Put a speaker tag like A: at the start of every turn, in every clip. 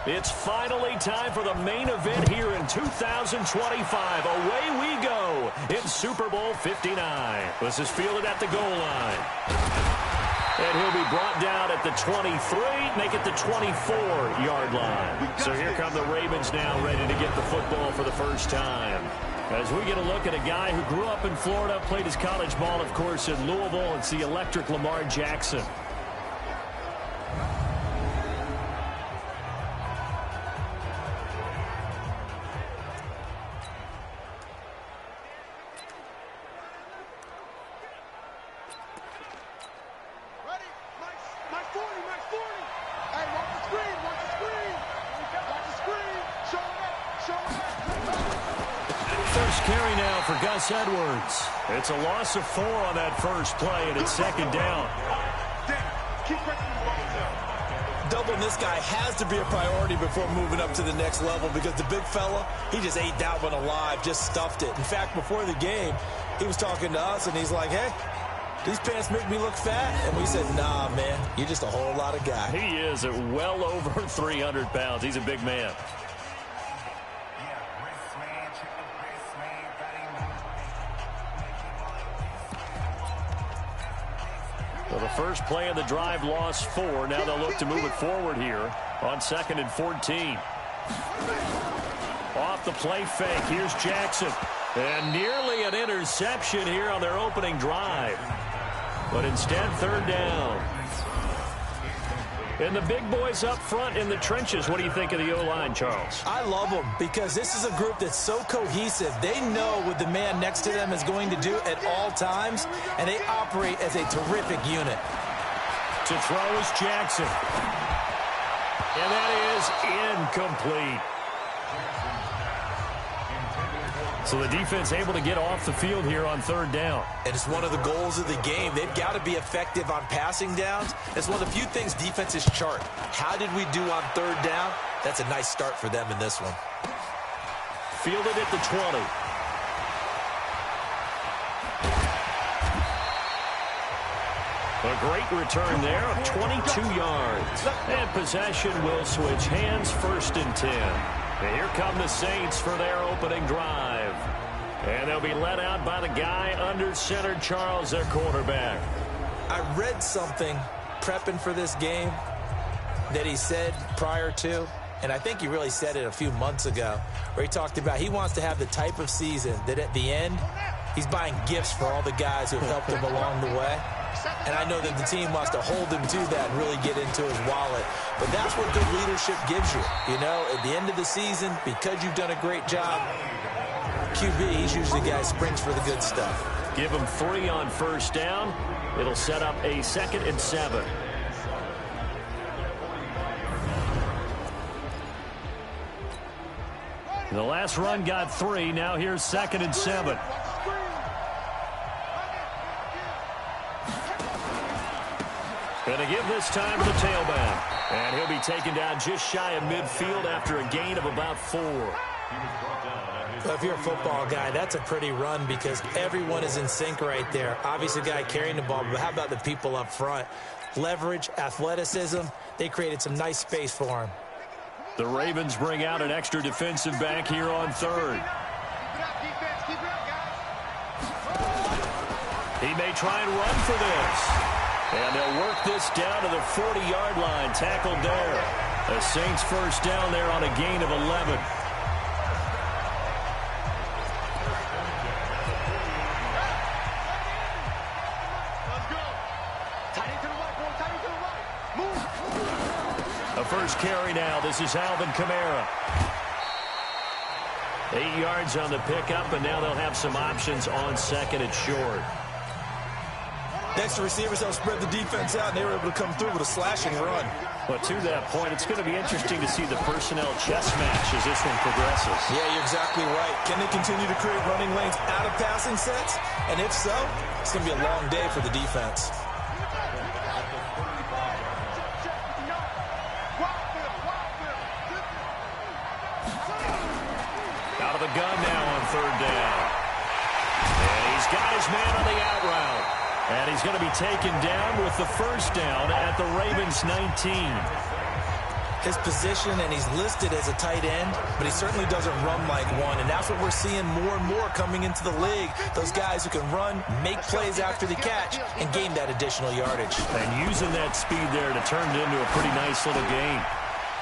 A: It's finally time for the main event here in 2025. Away we go in Super Bowl 59. This is fielded at the goal line. And he'll be brought down at the 23, make it the 24-yard line. So here come the Ravens now, ready to get the football for the first time. As we get a look at a guy who grew up in Florida, played his college ball, of course, in Louisville. It's the electric Lamar Jackson.
B: Carry now for Gus Edwards. It's a loss of 4 on that first play, and it's second down.
C: Doubling this guy has to be a priority before moving up to the next level because the big fella, he just ate that one alive, just stuffed it. In fact, before the game, he was talking to us, and he's like, hey, these pants make me look fat. And we said, nah, man, you're just a whole lot of guy.
A: He is at well over 300 pounds. He's a big man. So the first play of the drive lost 4. Now they'll look to move it forward here on 2nd and 14. Off the play fake. Here's Jackson. And nearly an interception here on their opening drive. But instead, 3rd down. And the big boys up front in the trenches. What do you think of the O-line, Charles?
C: I love them because this is a group that's so cohesive. They know what the man next to them is going to do at all times, and they operate as a terrific unit.
A: To throw is Jackson. And that is incomplete. So the defense able to get off the field here on 3rd down.
C: And it's one of the goals of the game. They've got to be effective on passing downs. It's one of the few things defenses chart. How did we do on 3rd down? That's a nice start for them in this one.
A: Fielded at the 20. A great return there of 22 yards. And possession will switch hands, 1st and 10. And here come the Saints for their opening drive. And they'll be let out by the guy under center, Charles, their quarterback.
C: I read something prepping for this game that he said prior to, and I think he really said it a few months ago, where he talked about he wants to have the type of season that at the end, he's buying gifts for all the guys who have helped him along the way. And I know that the team wants to hold him to that and really get into his wallet. But that's what good leadership gives you. You know, at the end of the season, because you've done a great job, QB, he's usually the guy who springs for the good stuff.
A: Give him 3 on 1st down. It'll set up a 2nd and 7. The last run got 3. Now here's 2nd and 7. Going to give this time to the tailback. And he'll be taken down just shy of midfield after a gain of about 4.
C: Well, if you're a football guy, that's a pretty run because everyone is in sync right there. Obviously, the guy carrying the ball, but how about the people up front? Leverage, athleticism, they created some nice space for him.
A: The Ravens bring out an extra defensive back here on 3rd. He may try and run for this. And they'll work this down to the 40-yard line. Tackled there. The Saints 1st down there on a gain of 11. A first carry now. This is Alvin Kamara. 8 yards on the pickup, and now they'll have some options on 2nd and short.
C: Next, the receivers help spread the defense out, and they were able to come through with a slashing run.
A: But to that point, it's going to be interesting to see the personnel chess match as this one progresses.
C: Yeah, you're exactly right. Can they continue to create running lanes out of passing sets? And if so, it's going to be a long day for the defense.
A: Out of the gun now on 3rd down. And he's got his man on the out route. And he's going to be taken down with the 1st down at the Ravens 19.
C: his position, and he's listed as a tight end, but he certainly doesn't run like one, and that's what we're seeing more and more coming into the league. Those guys who can run, make plays after the catch, and gain that additional yardage.
B: And using that speed there to turn it into a pretty nice little gain.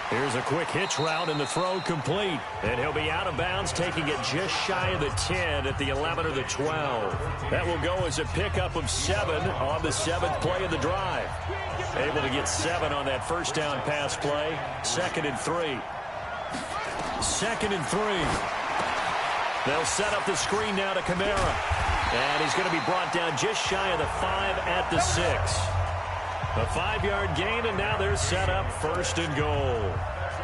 B: Here's a quick hitch route, and the throw complete. And he'll be out of bounds, taking it just shy of the 10 at the 11 or the 12. That will go as a pickup of 7 on the 7th play of the drive. Able to get 7 on that first down pass play. 2nd and 3. 2nd and 3. They'll set up the screen now to Kamara. And he's going to be brought down just shy of the 5 at the 6. A 5-yard gain, and now they're set up 1st and goal.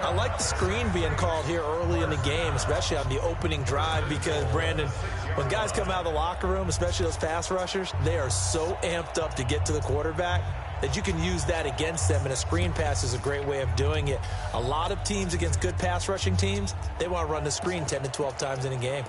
C: I like the screen being called here early in the game, especially on the opening drive, because, Brandon, when guys come out of the locker room, especially those pass rushers, they are so amped up to get to the quarterback that you can use that against them, and a screen pass is a great way of doing it. A lot of teams against good pass rushing teams, they want to run the screen 10 to 12 times in a game.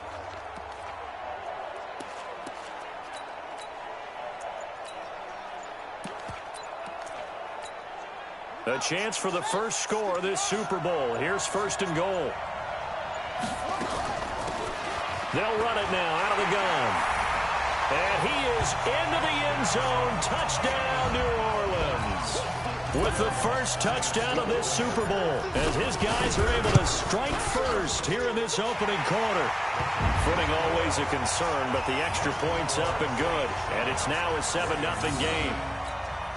B: A chance for the first score of this Super Bowl. Here's 1st and goal. They'll run it now out of the gun. And he is into the end zone. Touchdown, New Orleans. With the first touchdown of this Super Bowl, as his guys are able to strike first here in this opening quarter. Footing always a concern, but the extra point's up and good. And it's now a 7-0 game.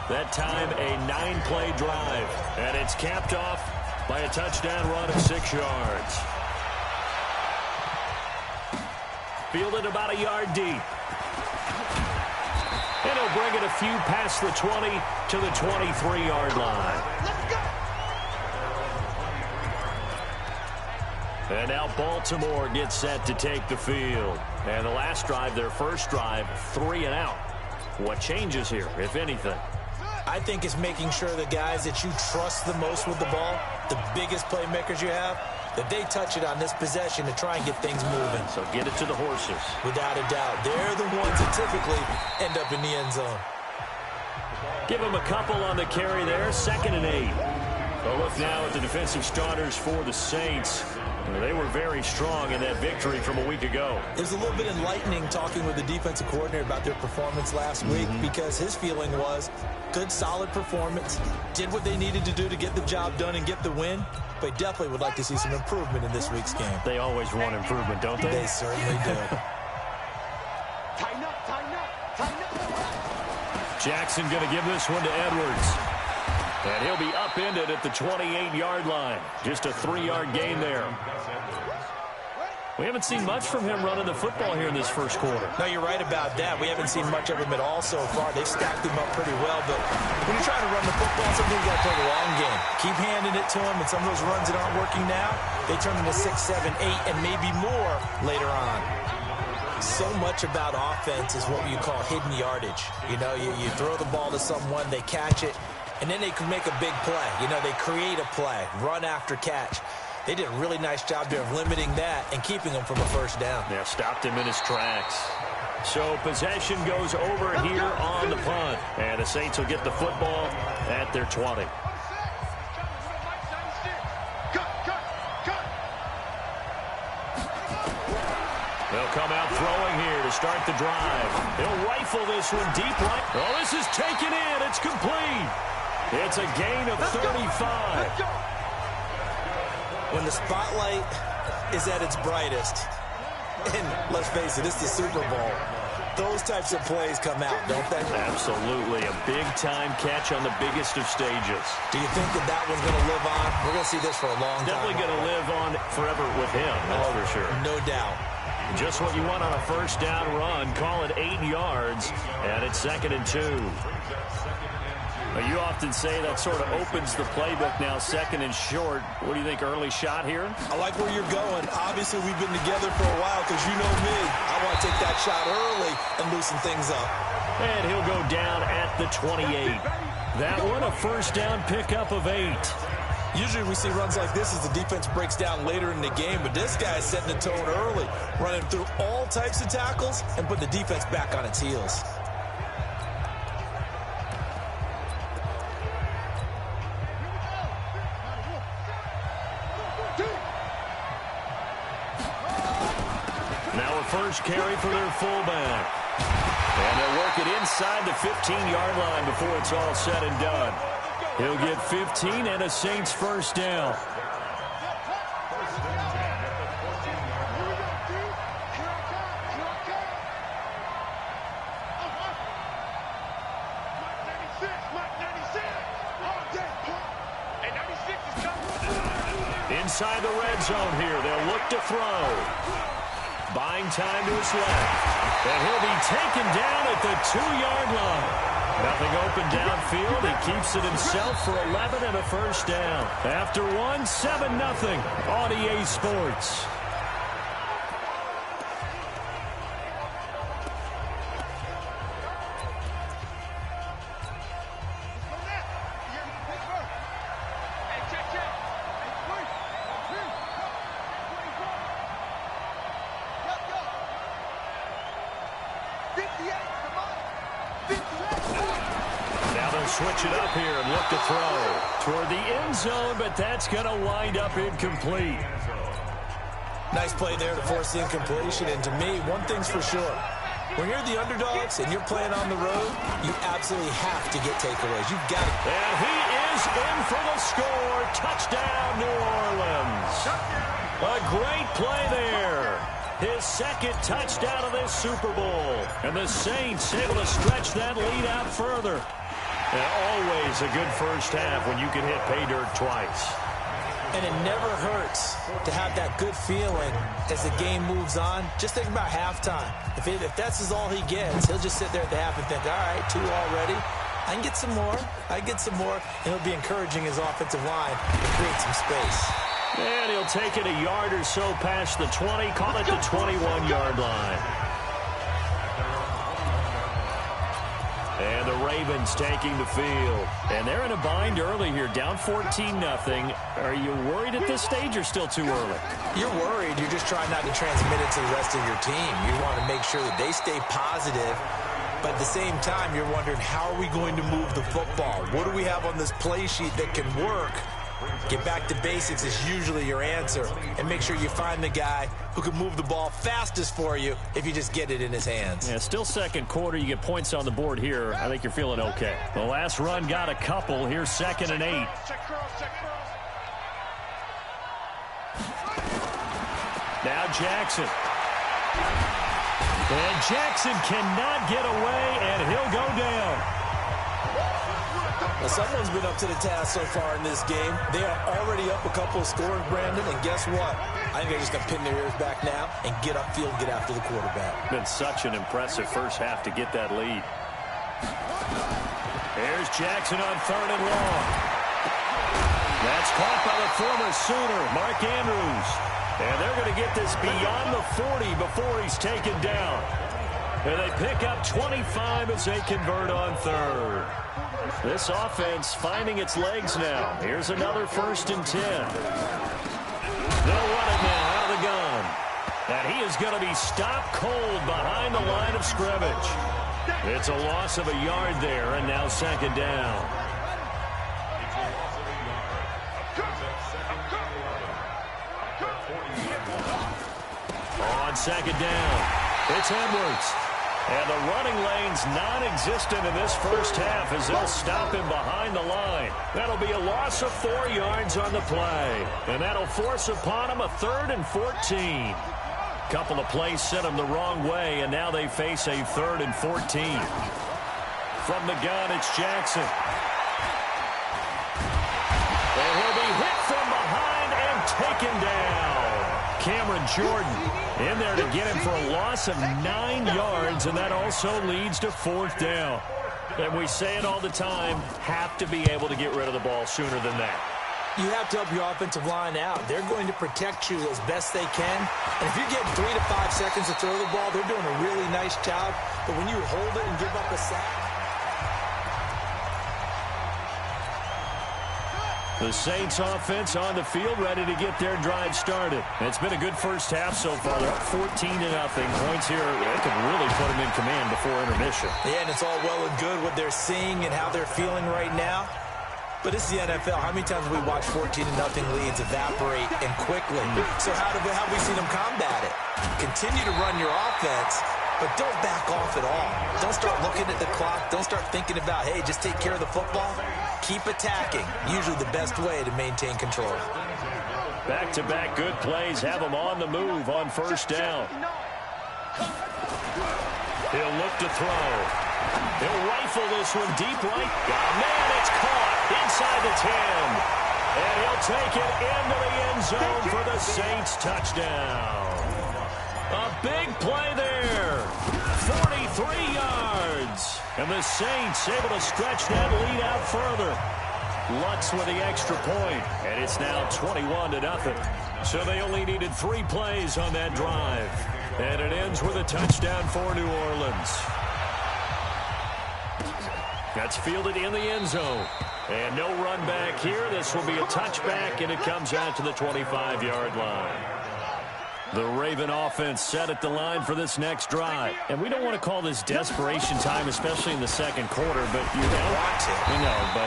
B: That time, a 9-play drive. And it's capped off by a touchdown run of 6 yards. Fielded about a yard deep. And he'll bring it a few past the 20 to the 23-yard line. And now Baltimore gets set to take the field. And the last drive, their first drive, 3 and out. What changes here, if anything?
C: I think it's making sure the guys that you trust the most with the ball, the biggest playmakers you have, that they touch it on this possession to try and get things moving.
B: So get it to the horses.
C: Without a doubt. They're the ones that typically end up in the end zone.
B: Give them a couple on the carry there. 2nd and 8. A look now at the defensive starters for the Saints. They were very strong in that victory from a week ago.
C: It was a little bit enlightening talking with the defensive coordinator about their performance last week, because his feeling was good, solid performance, did what they needed to do to get the job done and get the win, but definitely would like to see some improvement in this week's game.
B: They always want improvement, don't they?
C: They certainly do.
B: Jackson going to give this one to Edwards. And he'll be upended at the 28-yard line. Just a 3-yard gain there. We haven't seen much from him running the football here in this first quarter.
C: No, you're right about that. We haven't seen much of him at all so far. They've stacked him up pretty well, but when you're trying to run the football, sometimes you got to play the long game. Keep handing it to him, and some of those runs that aren't working now, they turn into 6, 7, 8, and maybe more later on. So much about offense is what you call hidden yardage. You know, you throw the ball to someone, they catch it, and then they can make a big play. You know, they create a play, run after catch. They did a really nice job there of limiting that and keeping him from a first down.
B: Yeah, stopped him in his tracks. So possession goes over here on the punt. And the Saints will get the football at their 20. They'll come out throwing here to start the drive. He'll rifle this one deep right. Oh, this is taken in. It's complete. It's a gain of 35.
C: When the spotlight is at its brightest, and let's face it, it's the Super Bowl, those types of plays come out, don't they?
B: Absolutely. A big-time catch on the biggest of stages.
C: Do you think that one's going to live on? We're going to see this for a long time.
B: Definitely going to live on forever with him, that's for sure.
C: No doubt.
B: Just what you want on a first down run. Call it 8 yards, and it's 2nd and 2. You often say that sort of opens the playbook now, 2nd and short. What do you think, early shot here?
C: I like where you're going. Obviously, we've been together for a while because you know me. I want to take that shot early and loosen things up.
B: And he'll go down at the 28. That one, a first down pickup of 8.
C: Usually we see runs like this as the defense breaks down later in the game, but this guy's setting the tone early, running through all types of tackles and put the defense back on its heels.
A: Now a first carry for their fullback. And they'll work it inside the 15-yard line before it's all said and done. He'll get 15 and a Saints first down. Inside the red zone here. They'll look to throw. Buying time to his left. And he'll be taken down at the 2-yard line. Nothing open downfield. He keeps it himself for 11 and a first down. After one, 7-0 on EA Sports. Switch it up here and look to throw toward the end zone, but that's going to wind up incomplete.
C: Nice play there to force the incompletion. And to me, one thing's for sure. When you're the underdogs and you're playing on the road, you absolutely have to get takeaways. You've got it.
A: And he is in for the score. Touchdown, New Orleans. A great play there. His second touchdown of this Super Bowl. And the Saints able to stretch that lead out further. And always a good first half when you can hit pay dirt twice.
C: And it never hurts to have that good feeling as the game moves on. Just think about halftime. If that's all he gets, he'll just sit there at the half and think, all right, 2 already. I can get some more. I can get some more. And he'll be encouraging his offensive line to create some space.
A: And he'll take it a yard or so past the 20. Call it the 21-yard line. And the Ravens taking the field. And they're in a bind early here, down 14-0. Are you worried at this stage or still too early?
C: You're worried. You're just trying not to transmit it to the rest of your team. You want to make sure that they stay positive. But at the same time, you're wondering, how are we going to move the football? What do we have on this play sheet that can work? Get back to basics is usually your answer. And make sure you find the guy who can move the ball fastest for you if you just get it in his hands.
A: Yeah, still second quarter. You get points on the board here. I think you're feeling okay. The last run got a couple. Here's 2nd and 8. Now Jackson. And Jackson cannot get away, and he'll go down.
C: Well, someone's been up to the task so far in this game. They are already up a couple of scores, Brandon, and guess what? I think they're just going to pin their ears back now and get upfield, get after the quarterback.
A: Been such an impressive first half to get that lead. There's Jackson on 3rd and long. That's caught by the former Sooner, Mark Andrews. And they're going to get this beyond the 40 before he's taken down. And they pick up 25 as they convert on 3rd. This offense finding its legs now. Here's another 1st and 10. They'll run it now out of the gun. And he is going to be stopped cold behind the line of scrimmage. It's a loss of a yard there, and now 2nd down. On 2nd down, it's Edwards. And the running lane's non-existent in this first half as they'll stop him behind the line. That'll be a loss of 4 yards on the play. And that'll force upon him a 3rd and 14. Couple of plays sent him the wrong way, and now they face a 3rd and 14. From the gun, it's Jackson. And he'll be hit from behind and taken down. Cameron Jordan in there to get him for a loss of 9 yards, and that also leads to 4th down. And we say it all the time, have to be able to get rid of the ball sooner than that.
C: You have to help your offensive line out. They're going to protect you as best they can. And if you're getting 3 to 5 seconds to throw the ball, they're doing a really nice job. But when you hold it and give up a sack.
A: The Saints offense on the field, ready to get their drive started. It's been a good first half so far. They're up 14-0. Points here, they can really put them in command before intermission.
C: Yeah, and it's all well and good what they're seeing and how they're feeling right now. But it's the NFL. How many times have we watched 14-0 leads evaporate and quickly? So how have we seen them combat it? Continue to run your offense, but don't back off at all. Don't start looking at the clock. Don't start thinking about, hey, just take care of the football. Keep attacking. Usually the best way to maintain control.
B: Back-to-back good plays have them on the move on first down. He'll look to throw. He'll rifle this one deep right. Oh, man, it's caught inside the 10. And he'll take it into the end zone for the Saints touchdown. A big play there. 43 yards. And the Saints able to stretch that lead out further. Lutz with the extra point, and it's now 21-0. So they only needed 3 plays on that drive. And it ends with a touchdown for New Orleans. That's fielded in the end zone. And no run back here. This will be a touchback, and it comes out to the 25-yard line. The Raven offense set at the line for this next drive. And we don't want to call this desperation time, especially in the second quarter, but you're down. You know, but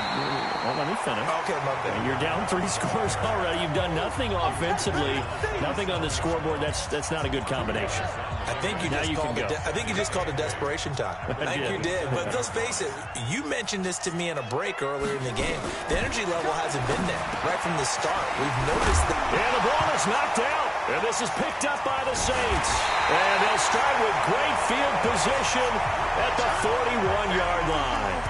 B: well, let me finish.
C: Okay, my bad.
B: You're down 3 scores already. You've done nothing offensively, nothing on the scoreboard. That's not a good combination.
C: I think you just called it desperation time. I think you did. But let's face it, you mentioned this to me in a break earlier in the game. The energy level hasn't been there right from the start. We've noticed that.
B: And the ball is knocked out. And this is picked up by the Saints. And they'll start with great field position at the 41-yard line.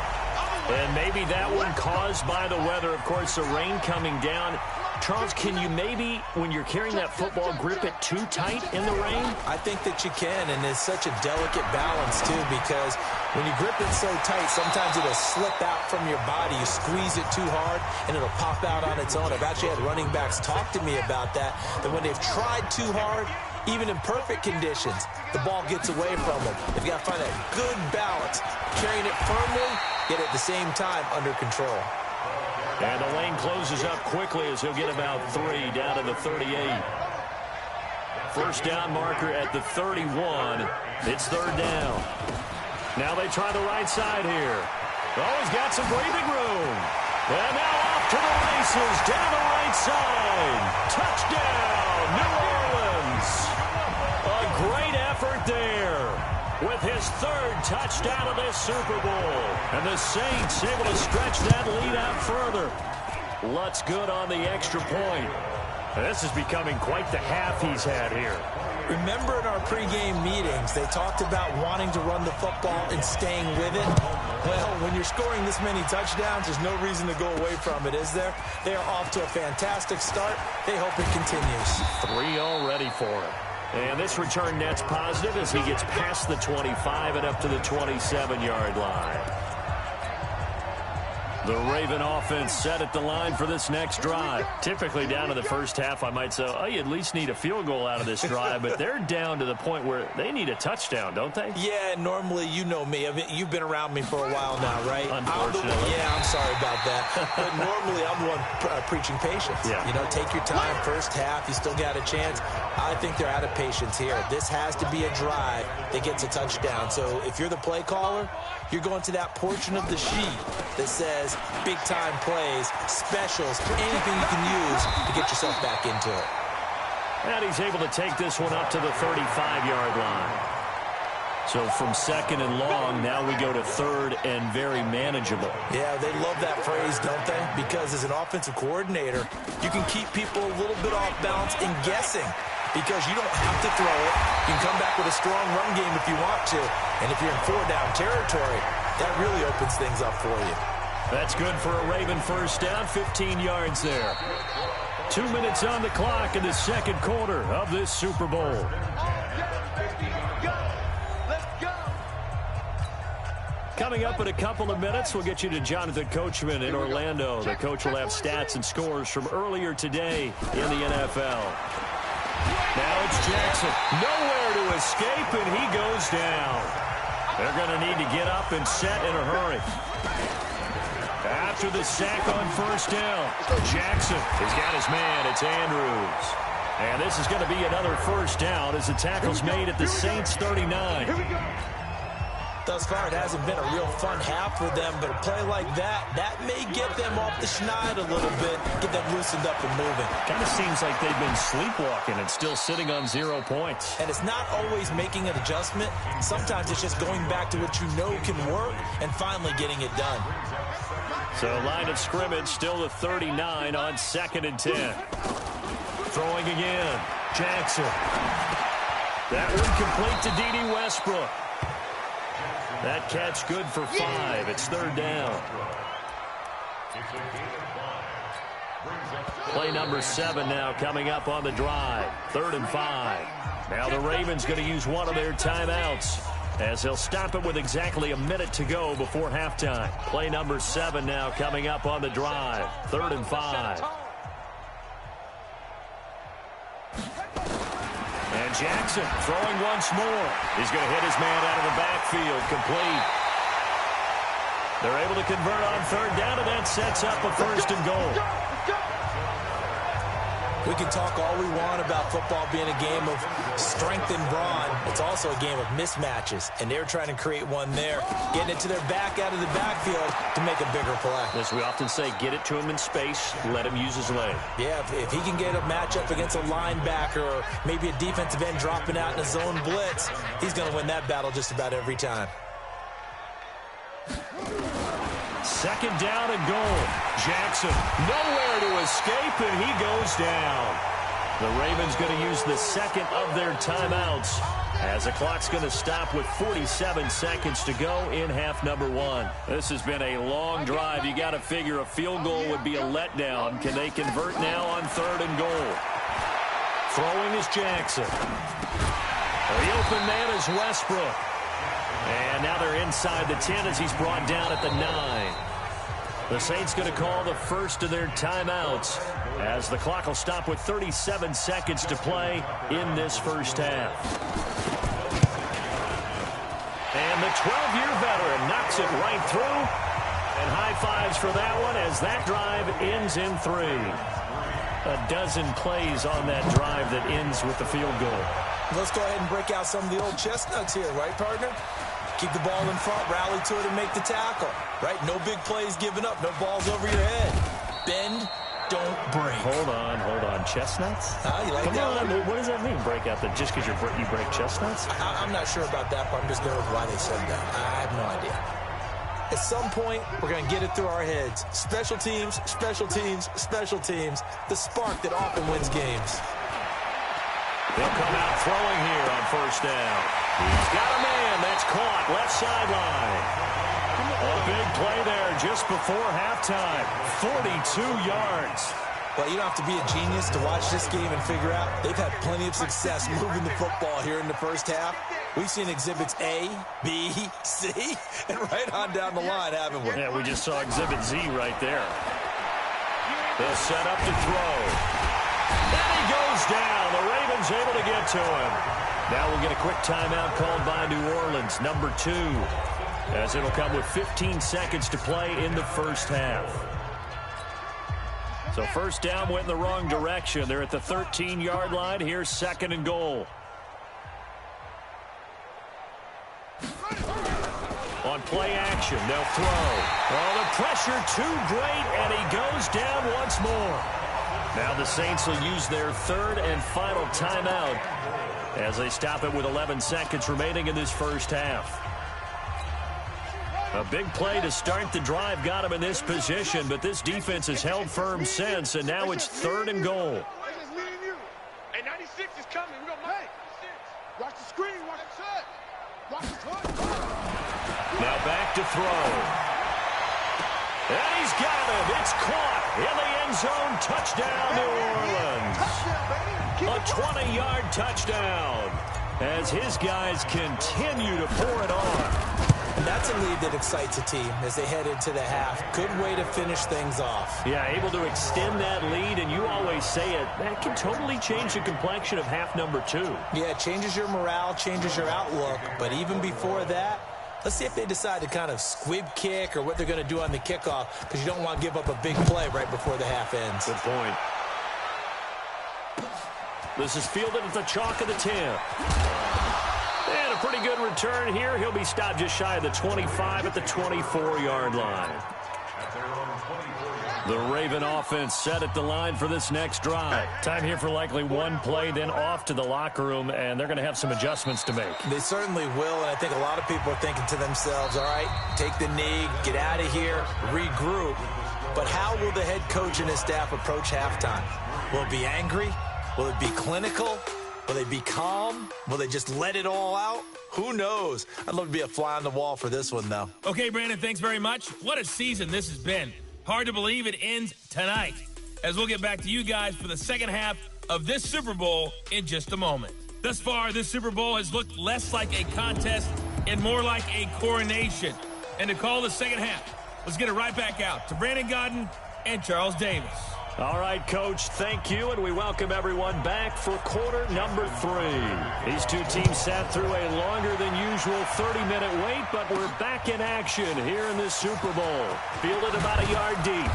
B: And maybe that one caused by the weather. Of course, the rain coming down. Charles, can you maybe, when you're carrying that football, grip it too tight in the rain?
C: I think that you can, and it's such a delicate balance, too, because when you grip it so tight, sometimes it'll slip out from your body. You squeeze it too hard, and it'll pop out on its own. I've actually had running backs talk to me about that when they've tried too hard, even in perfect conditions, the ball gets away from them. They've got to find that good balance, carrying it firmly, yet at the same time under control.
B: And the lane closes up quickly as he'll get about 3 down to the 38. First down marker at the 31. It's third down. Now they try the right side here. Oh, he's got some breathing room. And now off to the races down the right side. Touchdown, New Orleans. A great effort there with his 3rd touchdown of this Super Bowl. And the Saints able to stretch that lead out further. Lutz good on the extra point. This is becoming quite the half he's had here.
C: Remember in our pregame meetings, they talked about wanting to run the football and staying with it. Well, when you're scoring this many touchdowns, there's no reason to go away from it, is there? They are off to a fantastic start. They hope it continues.
B: 3 already for him. And this return net's positive as he gets past the 25 and up to the 27-yard line. The Raven offense set at the line for this next drive. Typically down to the first half, I might say, oh, you at least need a field goal out of this drive, but they're down to the point where they need a touchdown, don't they?
C: Yeah, normally, you know me. I mean, you've been around me for a while now, right?
B: Unfortunately.
C: I'm sorry about that. But normally, I'm the one preaching patience.
B: Yeah.
C: You know, take your time, first half, you still got a chance. I think they're out of patience here. This has to be a drive that gets a touchdown. So if you're the play caller, you're going to that portion of the sheet that says big-time plays, specials, anything you can use to get yourself back into it.
B: And he's able to take this one up to the 35-yard line. So from 2nd and long, now we go to 3rd and very manageable.
C: Yeah, they love that phrase, don't they? Because as an offensive coordinator, you can keep people a little bit off balance and guessing. Because you don't have to throw it. You can come back with a strong run game if you want to. And if you're in 4-down territory, that really opens things up for you.
B: That's good for a Raven first down, 15 yards there. 2 minutes on the clock in the second quarter of this Super Bowl. Coming up in a couple of minutes, we'll get you to Jonathan Coachman in Orlando. The coach will have stats and scores from earlier today in the NFL. Now it's Jackson. Nowhere to escape, and he goes down. They're going to need to get up and set in a hurry. After the sack on first down, Jackson has got his man. It's Andrews. And this is going to be another first down as the tackle's made at the Saints 39.
C: Thus far, it hasn't been a real fun half for them, but a play like that may get them off the schneid a little bit, get them loosened up and moving.
B: Kind of seems like they've been sleepwalking and still sitting on 0 points.
C: And it's not always making an adjustment. Sometimes it's just going back to what you know can work and finally getting it done.
B: So line of scrimmage still the 39 on 2nd and 10.
A: Throwing again. Jackson. That one complete to D.D. Westbrook. That catch good for 5. It's 3rd down. Play number 7 now coming up on the drive. 3rd and 5. Now the Ravens going to use one of their timeouts as they'll stop it with exactly a minute to go before halftime. Play number 7 now coming up on the drive. 3rd and 5. And Jackson throwing once more. He's going to hit his man out of the backfield. Complete. They're able to convert on 3rd down, and that sets up a 1st and goal.
C: We can talk all we want about football being a game of strength and brawn. It's also a game of mismatches, and they're trying to create one there, getting it to their back out of the backfield to make a bigger play.
A: As we often say, get it to him in space, let him use his leg.
C: Yeah, if he can get a matchup against a linebacker or maybe a defensive end dropping out in a zone blitz, he's going to win that battle just about every time.
A: 2nd down and goal. Jackson nowhere to escape, and he goes down. The Ravens going to use the 2nd of their timeouts as the clock's going to stop with 47 seconds to go in half number 1. This has been a long drive. You got to figure a field goal would be a letdown. Can they convert now on 3rd and goal? Throwing is Jackson. The open man is Westbrook. And now they're inside the 10 as he's brought down at the 9. The Saints going to call the first of their timeouts as the clock will stop with 37 seconds to play in this first half. And the 12-year veteran knocks it right through. And high fives for that one as that drive ends in 3. A dozen plays on that drive that ends with the field goal.
C: Let's go ahead and break out some of the old chestnuts here, right, partner? Keep the ball in front, rally to it, and make the tackle, right? No big plays given up, no balls over your head. Bend, don't break.
A: Hold on. Chestnuts?
C: You like
A: Come
C: that
A: on,
C: one?
A: what does that mean, break out? Just because you break chestnuts?
C: I'm not sure about that, but I'm just going with why they said that. I have no idea. At some point, we're going to get it through our heads. Special teams, special teams, special teams. The spark that often wins games.
A: They'll come out throwing here on 1st down. He's got a man. That's caught. Left sideline. A big play there just before halftime. 42 yards.
C: Well, you don't have to be a genius to watch this game and figure out they've had plenty of success moving the football here in the first half. We've seen exhibits A, B, C, and right on down the line, haven't we?
A: Yeah, we just saw exhibit Z right there. They'll set up to throw. And he goes down. The Ravens able to get to him. Now we'll get a quick timeout called by New Orleans, number 2, as it'll come with 15 seconds to play in the first half. So 1st down went in the wrong direction. They're at the 13-yard line. Here's 2nd and goal. On play action, they'll throw. Oh, the pressure too great, and he goes down once more. Now the Saints will use their 3rd and final timeout as they stop it with 11 seconds remaining in this first half. A big play to start the drive got him in this position, but this defense has held firm since, and now it's 3rd and goal.
D: Hey, 96 is coming. We're going to make it. Watch the screen. Watch the set. Watch the touch.
A: Now back to throw. And he's got it. It's caught in the end zone. Touchdown, New Orleans. A 20-yard touchdown as his guys continue to pour it on.
C: And that's a lead that excites a team as they head into the half. Good way to finish things off.
A: Yeah, able to extend that lead, and you always say it, that can totally change the complexion of half number 2.
C: Yeah, it changes your morale, changes your outlook. But even before that, let's see if they decide to kind of squib kick or what they're going to do on the kickoff, because you don't want to give up a big play right before the half ends.
A: Good point. This is fielded at the chalk of the 10. And a pretty good return here. He'll be stopped just shy of the 25 at the 24-yard line. The Raven offense set at the line for this next drive. Time here for likely one play, then off to the locker room, and they're going to have some adjustments to make.
C: They certainly will, and I think a lot of people are thinking to themselves, all right, take the knee, get out of here, regroup. But how will the head coach and his staff approach halftime? Will it be angry? Will it be clinical? Will they be calm? Will they just let it all out? Who knows? I'd love to be a fly on the wall for this one, though.
E: Okay, Brandon, thanks very much. What a season this has been. Hard to believe it ends tonight, as we'll get back to you guys for the second half of this Super Bowl in just a moment. Thus far, this Super Bowl has looked less like a contest and more like a coronation. And to call the second half, let's get it right back out to Brandon Godden and Charles Davis.
A: All right, Coach, thank you, and we welcome everyone back for quarter number 3. These two teams sat through a longer than usual 30-minute wait, but we're back in action here in this Super Bowl. Fielded about a yard deep,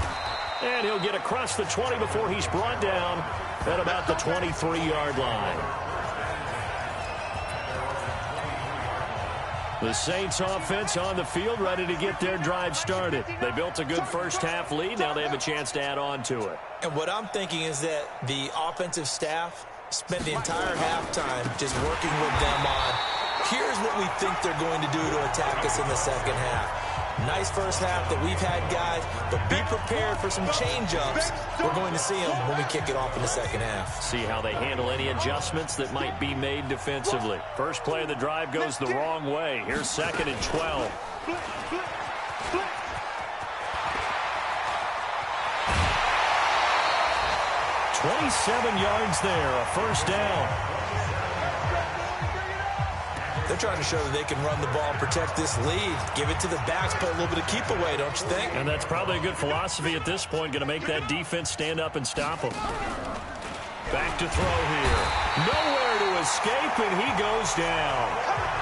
A: and he'll get across the 20 before he's brought down at about the 23-yard line. The Saints offense on the field, ready to get their drive started. They built a good first-half lead. Now they have a chance to add on to it.
C: And what I'm thinking is that the offensive staff spent the entire halftime just working with them on, here's what we think they're going to do to attack us in the second half. Nice first half that we've had, guys, but be prepared for some change-ups. We're going to see them when we kick it off in the second half.
A: See how they handle any adjustments that might be made defensively. First play of the drive goes the wrong way. Here's 2nd and 12. 27 yards there, a first down.
C: They're trying to show that they can run the ball and protect this lead. Give it to the backs, play a little bit of keep away, don't you think?
A: And that's probably a good philosophy at this point, going to make that defense stand up and stop them. Back to throw here. Nowhere to escape, and he goes down.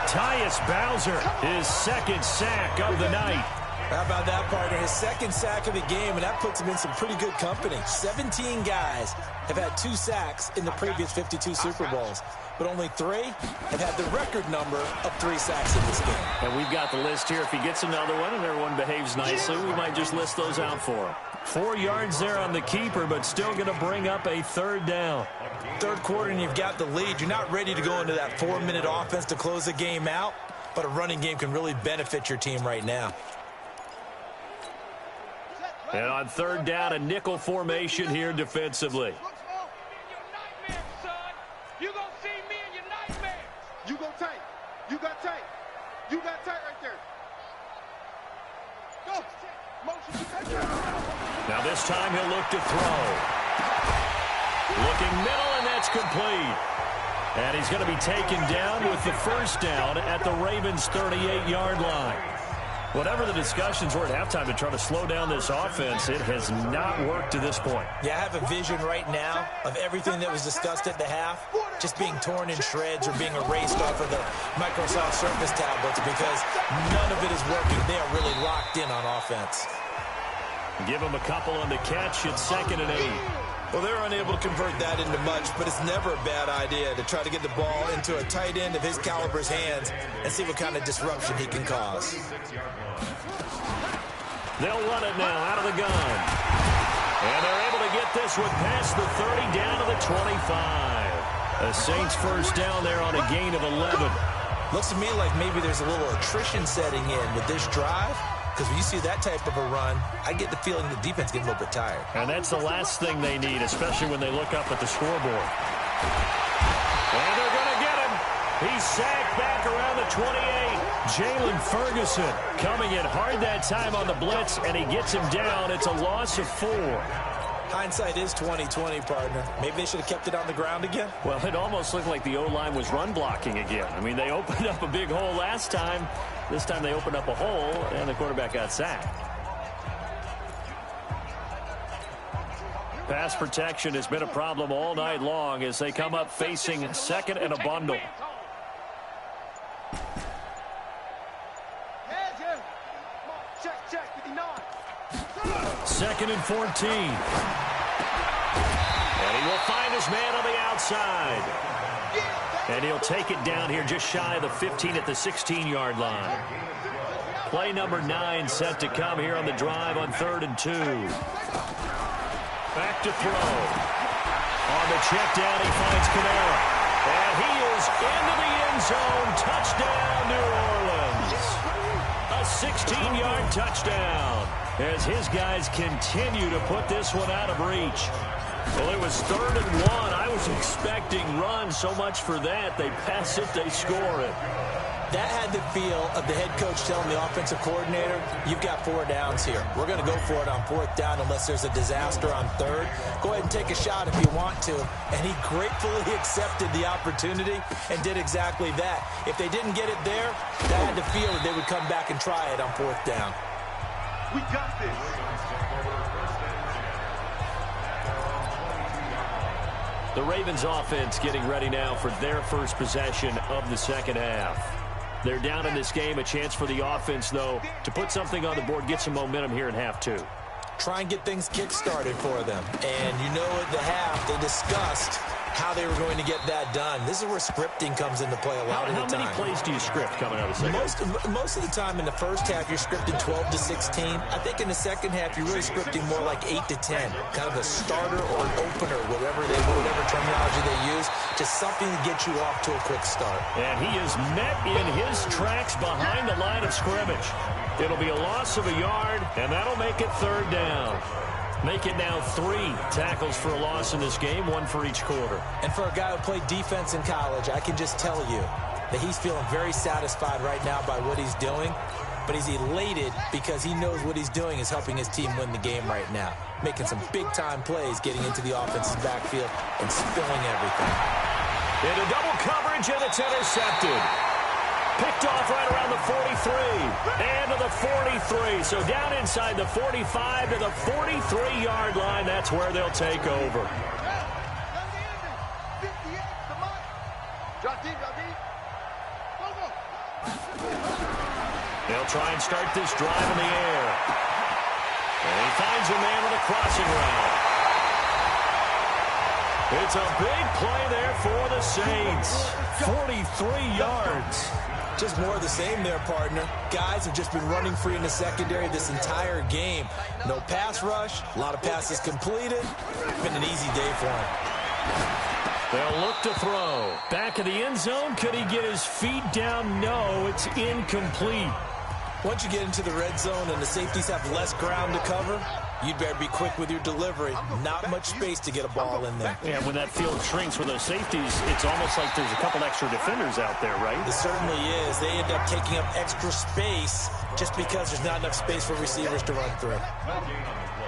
A: Tyus Bowser, his second sack of the night.
C: How about that, partner? His second sack of the game, and that puts him in some pretty good company. 17 guys have had 2 sacks in the previous 52 Super Bowls, but only 3 have had the record number of 3 sacks in this game.
A: And we've got the list here. If he gets another one and everyone behaves nicely, we might just list those out for him. 4 yards there on the keeper, but still going to bring up a third down.
C: Third quarter, and you've got the lead. You're not ready to go into that 4-minute offense to close the game out, but a running game can really benefit your team right now.
A: And on third down, a nickel formation here defensively.
D: You gonna see me in your nightmares. You go tight. You got tight. You got tight right there. Go. Motion.
A: Now this time he'll look to throw. Looking middle, and that's complete. And he's going to be taken down with the first down at the Ravens' 38-yard line. Whatever the discussions were at halftime to try to slow down this offense, it has not worked to this point.
C: Yeah, I have a vision right now of everything that was discussed at the half just being torn in shreds or being erased off of the Microsoft Surface tablets because none of it is working. They are really locked in on offense.
A: Give him a couple on the catch. It's 2nd and 8.
C: Well, they're unable to convert that into much, but it's never a bad idea to try to get the ball into a tight end of his caliber's hands and see what kind of disruption he can cause.
A: They'll run it now out of the gun. And they're able to get this one past the 30 down to the 25. The Saints first down there on a gain of 11.
C: Looks to me like maybe there's a little attrition setting in with this drive. Because when you see that type of a run, I get the feeling the defense getting a little bit tired.
A: And that's the last thing they need, especially when they look up at the scoreboard. And they're going to get him. He's sacked back around the 28. Jalen Ferguson coming in hard that time on the blitz, and he gets him down. It's a loss of 4.
C: Hindsight is 20/20, partner. Maybe they should have kept it on the ground again.
A: Well, it almost looked like the O-line was run blocking again. I mean, they opened up a big hole last time. This time they opened up a hole, and the quarterback got sacked. Pass protection has been a problem all night long as they come up facing 2nd and a bundle.
D: Check, 59.
A: 2nd and 14. And he will find his man on the outside. And he'll take it down here just shy of the 15 at the 16-yard line. Play number 9 set to come here on the drive on 3rd and 2. Back to throw. On the check down, he finds Kamara. And he is into the end zone. Touchdown, New Orleans. A 16-yard touchdown as his guys continue to put this one out of reach. Well, it was 3rd and 1. I was expecting run, so much for that. They pass it, they score it.
C: That had the feel of the head coach telling the offensive coordinator, you've got 4 downs here. We're going to go for it on 4th down unless there's a disaster on 3rd. Go ahead and take a shot if you want to. And he gratefully accepted the opportunity and did exactly that. If they didn't get it there, that had the feel that they would come back and try it on 4th down.
D: We got this.
A: The Ravens offense getting ready now for their first possession of the second half. They're down in this game. A chance for the offense, though, to put something on the board, get some momentum here in half 2.
C: Try and get things kick-started for them. And you know at the half, they discussed how they were going to get that done. This is where scripting comes into play a lot of the time.
A: How many plays do you script coming out of the second half?
C: Most of the time in the first half, you're scripting 12 to 16. I think in the second half, you're really scripting more like 8 to 10. Kind of a starter or an opener, whatever terminology they use, just something to get you off to a quick start.
A: And he is met in his tracks behind the line of scrimmage. It'll be a loss of a yard, and that'll make it 3rd down. Make it now 3 tackles for a loss in this game, 1 for each quarter.
C: And for a guy who played defense in college, I can just tell you that he's feeling very satisfied right now by what he's doing. But he's elated because he knows what he's doing is helping his team win the game right now. Making some big-time plays, getting into the offense's backfield and spilling everything.
A: Into double coverage, and it's intercepted. Picked off right around the 43 and to the 43. So down inside the 45 to the 43-yard line. That's where they'll take over. They'll try and start this drive in the air. And he finds a man with a crossing route. It's a big play there for the Saints. 43 yards.
C: Just more of the same there, partner. Guys have just been running free in the secondary this entire game. No pass rush, a lot of passes completed. Been an easy day for him.
A: They'll look to throw. Back of the end zone. Could he get his feet down? No, it's incomplete.
C: Once you get into the red zone and the safeties have less ground to cover, you'd better be quick with your delivery. Not much space to get a ball in there.
A: Yeah, when that field shrinks with those safeties, it's almost like there's a couple extra defenders out there, right?
C: It certainly is. They end up taking up extra space just because there's not enough space for receivers to run through.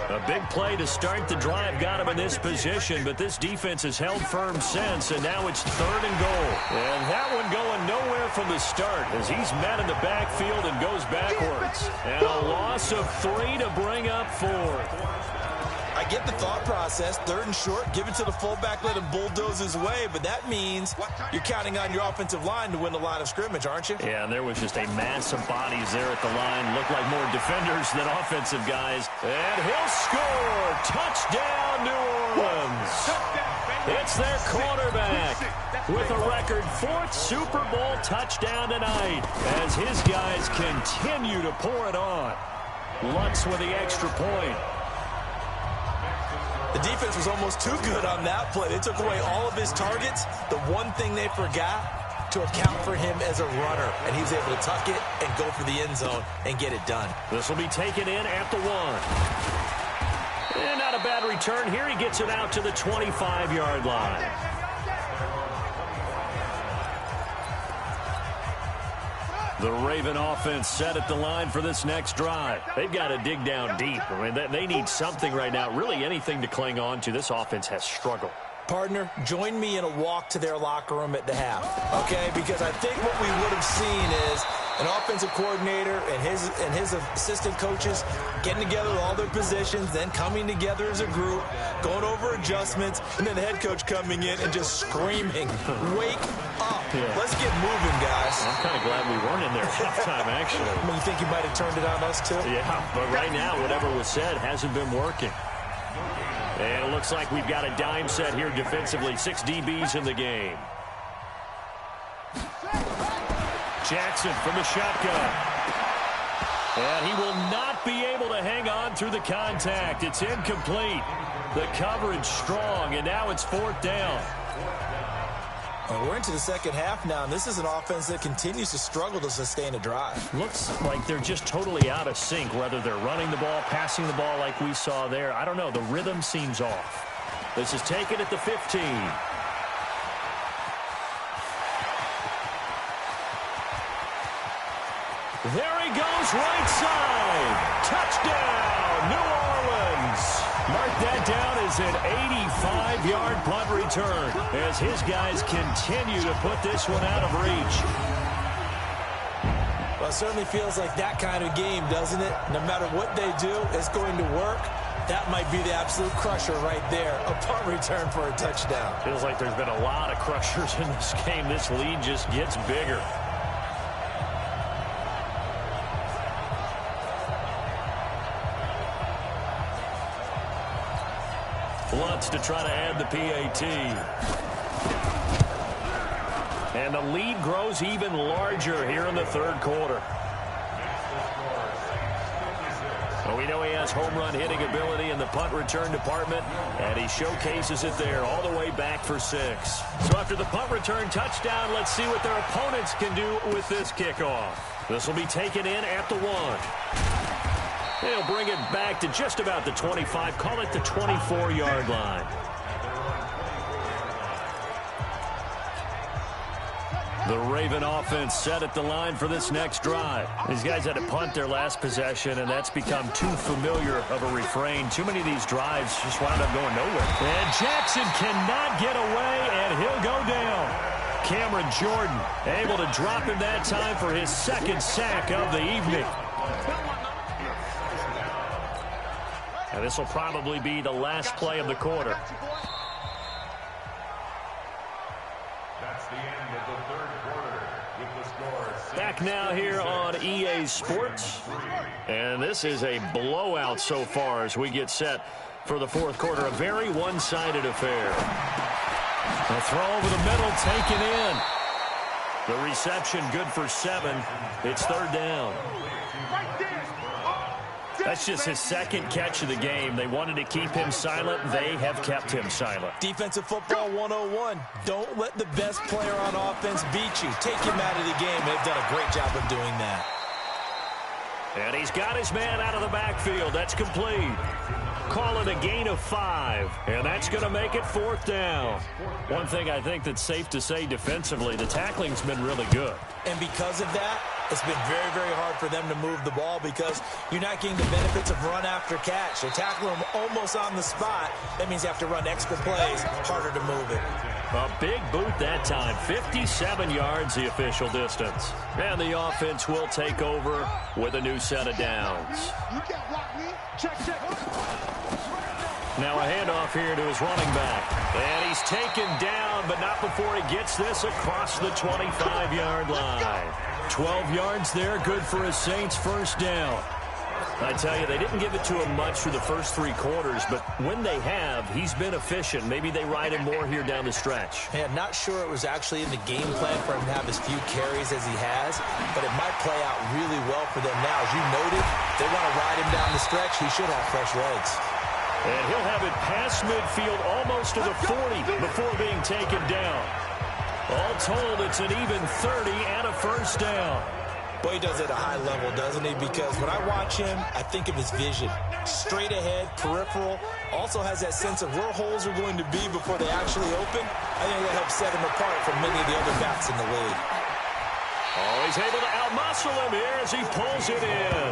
A: A big play to start the drive got him in this position, but this defense has held firm since, and now it's 3rd and goal. And that one going nowhere from the start as he's met in the backfield and goes backwards. And a loss of 3 to bring up 4th.
C: I get the thought process, 3rd and short, give it to the fullback, let him bulldoze his way, but that means you're counting on your offensive line to win the line of scrimmage, aren't you?
A: Yeah, and there was just a mass of bodies there at the line. Looked like more defenders than offensive guys. And he'll score! Touchdown, New Orleans! It's their quarterback with a record 4th Super Bowl touchdown tonight as his guys continue to pour it on. Lutz with the extra point.
C: The defense was almost too good on that play. They took away all of his targets. The one thing they forgot, to account for him as a runner. And he was able to tuck it and go for the end zone and get it done.
A: This will be taken in at the 1. And not a bad return here. He gets it out to the 25-yard line. The Raven offense set at the line for this next drive. They've got to dig down deep. I mean, they need something right now, really anything to cling on to. This offense has struggled.
C: Partner, join me in a walk to their locker room at the half, okay? Because I think what we would have seen is an offensive coordinator and his assistant coaches getting together with all their positions, then coming together as a group, going over adjustments, and then the head coach coming in and just screaming, wake up. Yeah. Let's get moving, guys.
A: I'm kind of glad we weren't in there at halftime, actually.
C: I mean, you think you might have turned it on us, too?
A: Yeah, but right now, whatever was said hasn't been working. And it looks like we've got a dime set here defensively. 6 DBs in the game. Jackson from the shotgun. And he will not be able to hang on through the contact. It's incomplete. The coverage strong, and now it's 4th down.
C: Well, we're into the second half now, and this is an offense that continues to struggle to sustain a drive.
A: Looks like they're just totally out of sync, whether they're running the ball, passing the ball like we saw there. I don't know. The rhythm seems off. This is taken at the 15. There he goes, right side. Touchdown, New Orleans. Mark that down as an 85-yard punt return as his guys continue to put this one out of reach.
C: Well, it certainly feels like that kind of game, doesn't it? No matter what they do, it's going to work. That might be the absolute crusher right there, a punt return for a touchdown.
A: Feels like there's been a lot of crushers in this game. This lead just gets bigger. Lutz to try to add the PAT. And the lead grows even larger here in the third quarter. Well, we know he has home run hitting ability in the punt return department, and he showcases it there all the way back for 6. So after the punt return touchdown, let's see what their opponents can do with this kickoff. This will be taken in at the 1. They'll bring it back to just about the 25, call it the 24-yard line. The Raven offense set at the line for this next drive. These guys had to punt their last possession, and that's become too familiar of a refrain. Too many of these drives just wound up going nowhere. And Jackson cannot get away, and he'll go down. Cameron Jordan able to drop him that time for his 2nd sack of the evening. And this will probably be the last play of the quarter.
B: That's the end of the third quarter with the score.
A: Back now here on EA Sports. And this is a blowout so far as we get set for the fourth quarter. A very one-sided affair. A throw over the middle taken in. The reception good for 7. It's 3rd down. That's just his 2nd catch of the game. They wanted to keep him silent. They have kept him silent.
C: Defensive football 101. Don't let the best player on offense beat you. Take him out of the game. They've done a great job of doing that.
A: And he's got his man out of the backfield. That's complete. Call it a gain of 5. And that's going to make it 4th down. One thing I think that's safe to say defensively, the tackling's been really good.
C: And because of that, it's been very, very hard for them to move the ball because you're not getting the benefits of run after catch. They're tackling them almost on the spot. That means you have to run extra plays, harder to move it.
A: A big boot that time. 57 yards the official distance. And the offense will take over with a new set of downs.
D: You can't block me. Check.
A: Now a handoff here to his running back. And he's taken down, but not before he gets this across the 25-yard line. 12 yards there, good for a Saints first down. I tell you, they didn't give it to him much through the first 3 quarters, but when they have, he's been efficient. Maybe they ride him more here down the stretch.
C: Yeah, not sure it was actually in the game plan for him to have as few carries as he has, but it might play out really well for them now. As you noted, they want to ride him down the stretch. He should have fresh legs.
A: And he'll have it past midfield almost to the 40 before being taken down. All told, it's an even 30 and a first down.
C: Boy, he does it at a high level, doesn't he? Because when I watch him, I think of his vision. Straight ahead, peripheral. Also has that sense of where holes are going to be before they actually open. I think that helps set him apart from many of the other backs in the league.
A: Oh, he's able to outmuscle him here as he pulls it in.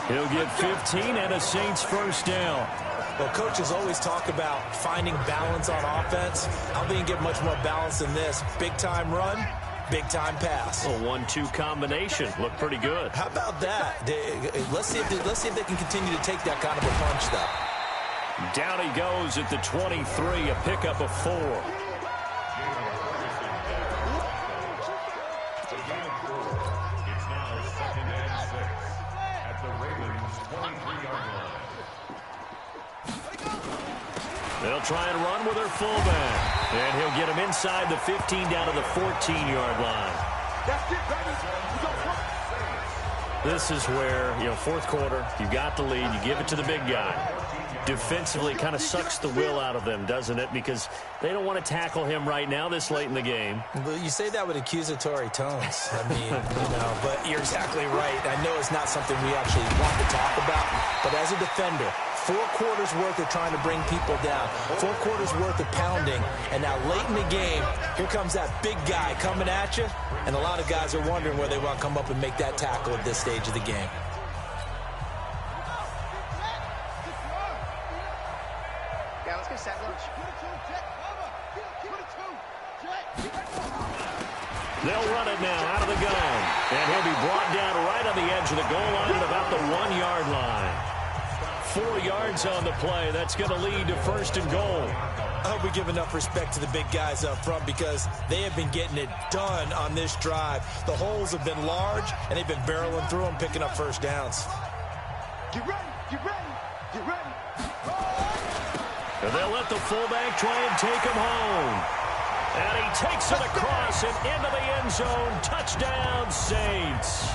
A: He'll get 15 and a Saints first down.
C: Well, coaches always talk about finding balance on offense. I don't think you get much more balance than this. Big-time run, big-time pass.
A: A 1-2 combination. Looked pretty good.
C: How about that? Let's see if they can continue to take that kind of a punch, though.
A: Down he goes at the 23, a pickup of 4. They'll try and run with their fullback. And he'll get him inside the 15 down to the 14-yard line.
D: That's it, baby. We go work.
A: This is where, fourth quarter, you got the lead, you give it to the big guy. Defensively kind of sucks the will out of them, doesn't it? Because they don't want to tackle him right now this late in the game.
C: Well, you say that with accusatory tones. I mean, but you're exactly right. I know it's not something we actually want to talk about, but as a defender, 4 quarters worth of trying to bring people down, 4 quarters worth of pounding, and now late in the game, here comes that big guy coming at you, and a lot of guys are wondering where they want to come up and make that tackle at this stage of the game.
F: Yeah, let's go set lunch.
A: They'll run it now out of the gun, and he'll be brought down right on the edge of the goal line at about the 1-yard line. 4 yards on the play. That's going to lead to first and goal.
C: I hope we give enough respect to the big guys up front because they have been getting it done on this drive. The holes have been large, and they've been barreling through them, picking up first downs.
D: Get ready, get ready, get ready.
A: And they'll let the fullback try and take him home. And he takes it across and into the end zone. Touchdown, Saints.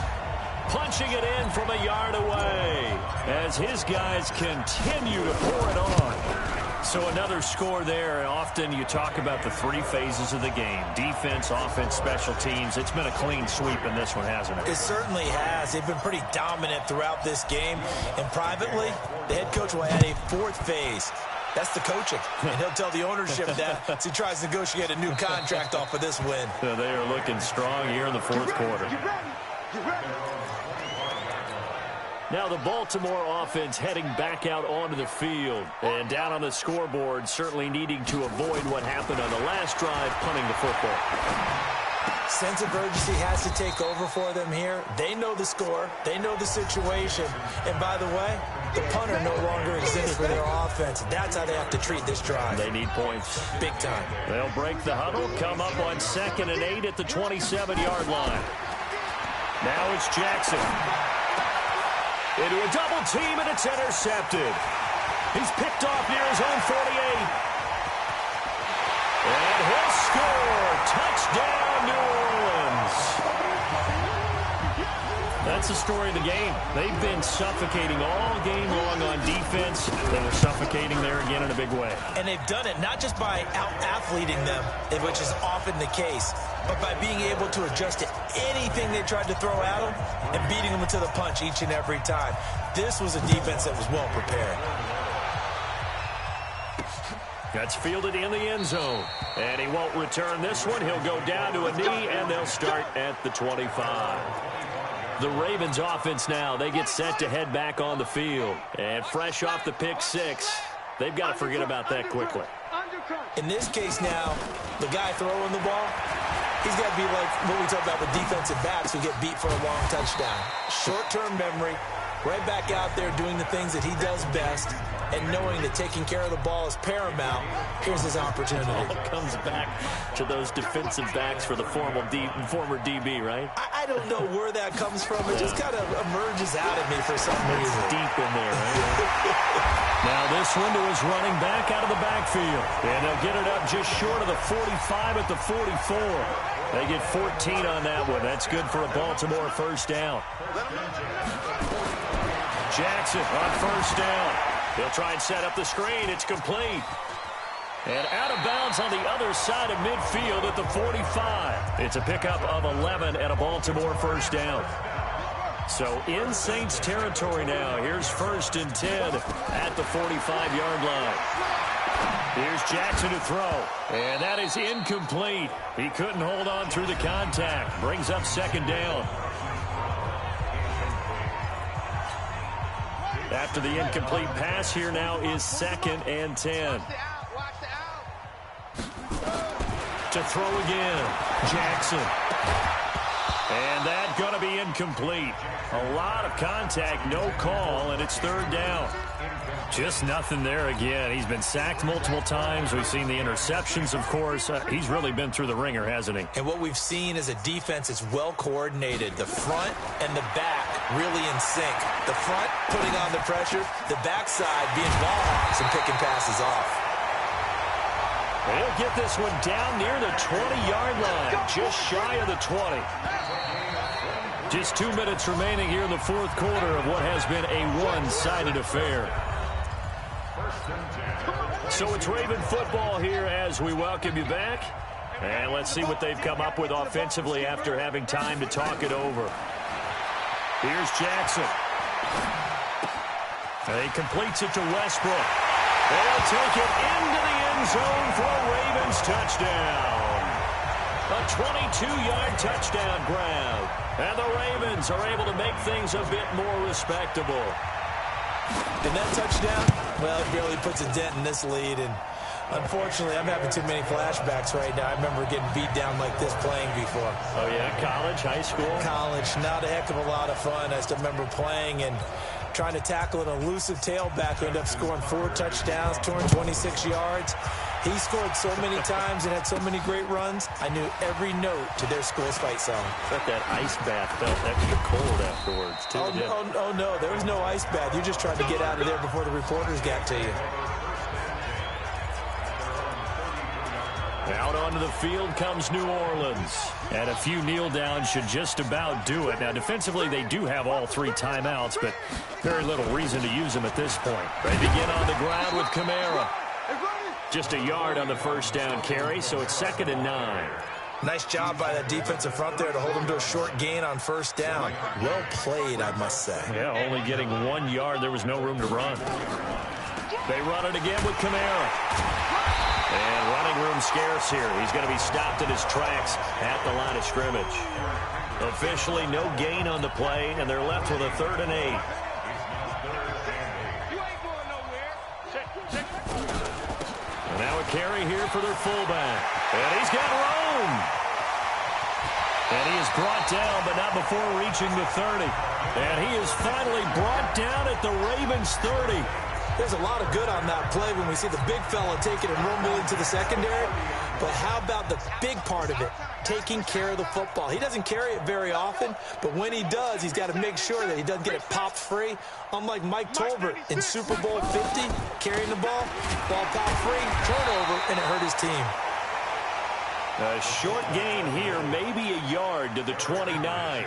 A: Punching it in from a yard away as his guys continue to pour it on. So another score there. Often you talk about the 3 phases of the game. Defense, offense, special teams. It's been a clean sweep in this one, hasn't it?
C: It certainly has. They've been pretty dominant throughout this game. And privately, the head coach will add a 4th phase. That's the coaching. And he'll tell the ownership that as he tries to negotiate a new contract off of this win.
A: So they are looking strong here in the 4th quarter.
D: Get ready, get ready.
A: Now the Baltimore offense heading back out onto the field. And down on the scoreboard, certainly needing to avoid what happened on the last drive, punting the football.
C: Sense of urgency has to take over for them here. They know the score. They know the situation. And by the way, the punter no longer exists for their offense. That's how they have to treat this drive.
A: They need points.
C: Big time.
A: They'll break the huddle, come up on 2nd and 8 at the 27-yard line. Now it's Jackson. Into a double team, and it's intercepted. He's picked off near his own 48. And he'll score. Touchdown, New Orleans. That's the story of the game. They've been suffocating all game long on defense. They were suffocating there again in a big way.
C: And they've done it not just by out-athleting them, which is often the case, but by being able to adjust to anything they tried to throw at them and beating them to the punch each and every time. This was a defense that was well prepared.
A: That's fielded in the end zone. And he won't return this one. He'll go down to a knee, and they'll start at the 25. The Ravens offense now, they get set to head back on the field. And fresh off the pick 6, they've got to forget about that quickly.
C: In this case now, the guy throwing the ball, he's got to be like what we talk about with defensive backs who get beat for a long touchdown. Short-term memory, right back out there doing the things that he does best, and knowing that taking care of the ball is paramount. Here's his opportunity.
A: It all comes back to those defensive backs for the former DB, right?
C: I don't know where that comes from. It just kind of emerges out of me for some reason.
A: It's deep in there, right? Now this one to his running back out of the backfield. And they'll get it up just short of the 45 at the 44. They get 14 on that one. That's good for a Baltimore first down. Jackson on first down. He'll try and set up the screen. It's complete. And out of bounds on the other side of midfield at the 45. It's a pickup of 11 and a Baltimore first down. So in Saints territory now. Here's 1st and 10 at the 45-yard line. Here's Jackson to throw. And that is incomplete. He couldn't hold on through the contact. Brings up 2nd down. After the incomplete pass, here now is 2nd and 10. To throw again, Jackson. And that's going to be incomplete. A lot of contact, no call, and it's 3rd down. Just nothing there again. He's been sacked multiple times. We've seen the interceptions, of course. He's really been through the ringer, hasn't he?
C: And what we've seen is a defense that's well coordinated. The front and the back really in sync. The front putting on the pressure, the backside being ball hawks and picking passes off.
A: He'll get this one down near the 20-yard line, just shy of the 20. Just 2 minutes remaining here in the fourth quarter of what has been a one-sided affair. So it's Raven football here as we welcome you back. And let's see what they've come up with offensively after having time to talk it over. Here's Jackson. He completes it to Westbrook. They'll take it into the end zone for a Ravens touchdown. A 22-yard touchdown grab. And the Ravens are able to make things a bit more respectable.
C: And that touchdown, well, it barely puts a dent in this lead. And unfortunately, I'm having too many flashbacks right now. I remember getting beat down like this playing before.
A: Oh, yeah? College, high school?
C: College. Not a heck of a lot of fun. I still remember playing and trying to tackle an elusive tailback who ended up scoring 4 touchdowns, 226 yards. He scored so many times and had so many great runs, I knew every note to their school's fight song.
A: But that ice bath felt extra cold afterwards, too.
C: Oh, no, there was no ice bath. You just tried to get out of there before the reporters got to you.
A: Out onto the field comes New Orleans. And a few kneel downs should just about do it. Now, defensively, they do have all 3 timeouts, but very little reason to use them at this point. They begin on the ground with Kamara. Just a yard on the first down carry, so it's 2nd and 9.
C: Nice job by that defensive front there to hold them to a short gain on first down. Well played, I must say.
A: Yeah, only getting 1 yard. There was no room to run. They run it again with Kamara. And running room scarce here. He's going to be stopped in his tracks at the line of scrimmage. Officially no gain on the play, and they're left with a 3rd and 8. And now a carry here for their fullback. And he's got room. And he is brought down, but not before reaching the 30. And he is finally brought down at the Ravens 30.
C: There's a lot of good on that play when we see the big fella take it and rumble into the secondary. But how about the big part of it, taking care of the football? He doesn't carry it very often, but when he does, he's got to make sure that he doesn't get it popped free. Unlike Mike Tolbert in Super Bowl 50, carrying the ball popped free, turnover, and it hurt his team.
A: A short gain here, maybe a yard to the 29.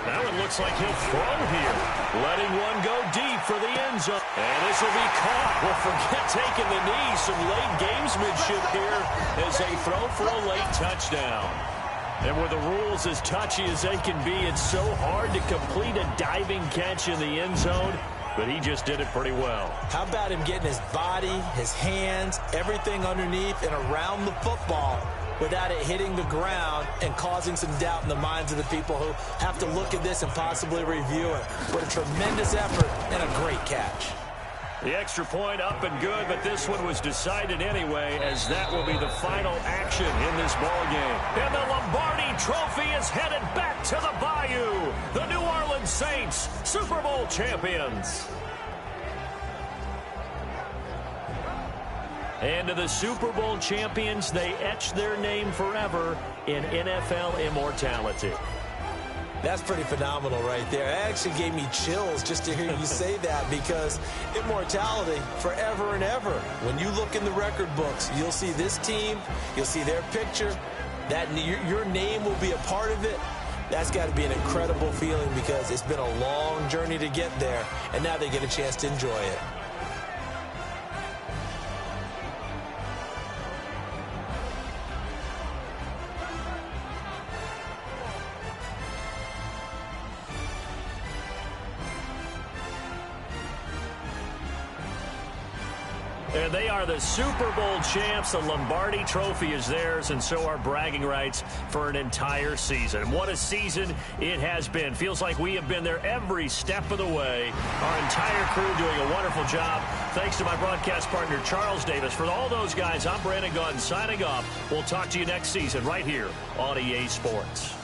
A: That one looks like he'll throw here. Letting one go deep for the end zone. And this will be caught. Well, forget taking the knee. Some late gamesmanship here as they throw for a late touchdown. And with the rules as touchy as they can be, it's so hard to complete a diving catch in the end zone. But he just did it pretty well.
C: How about him getting his body, his hands, everything underneath and around the football without it hitting the ground and causing some doubt in the minds of the people who have to look at this and possibly review it. What a tremendous effort and a great catch.
A: The extra point up and good, but this one was decided anyway, as that will be the final action in this ballgame. And the Lombardi Trophy is headed back to the Bayou. The New Orleans Saints, Super Bowl champions. And to the Super Bowl champions, they etch their name forever in NFL immortality.
C: That's pretty phenomenal right there. It actually gave me chills just to hear you say that, because immortality forever and ever. When you look in the record books, you'll see this team, you'll see their picture, that your name will be a part of it. That's got to be an incredible feeling, because it's been a long journey to get there, and now they get a chance to enjoy it.
A: And they are the Super Bowl champs. The Lombardi Trophy is theirs, and so are bragging rights for an entire season. What a season it has been. Feels like we have been there every step of the way. Our entire crew doing a wonderful job. Thanks to my broadcast partner, Charles Davis. For all those guys, I'm Brandon Gaudin signing off. We'll talk to you next season right here on EA Sports.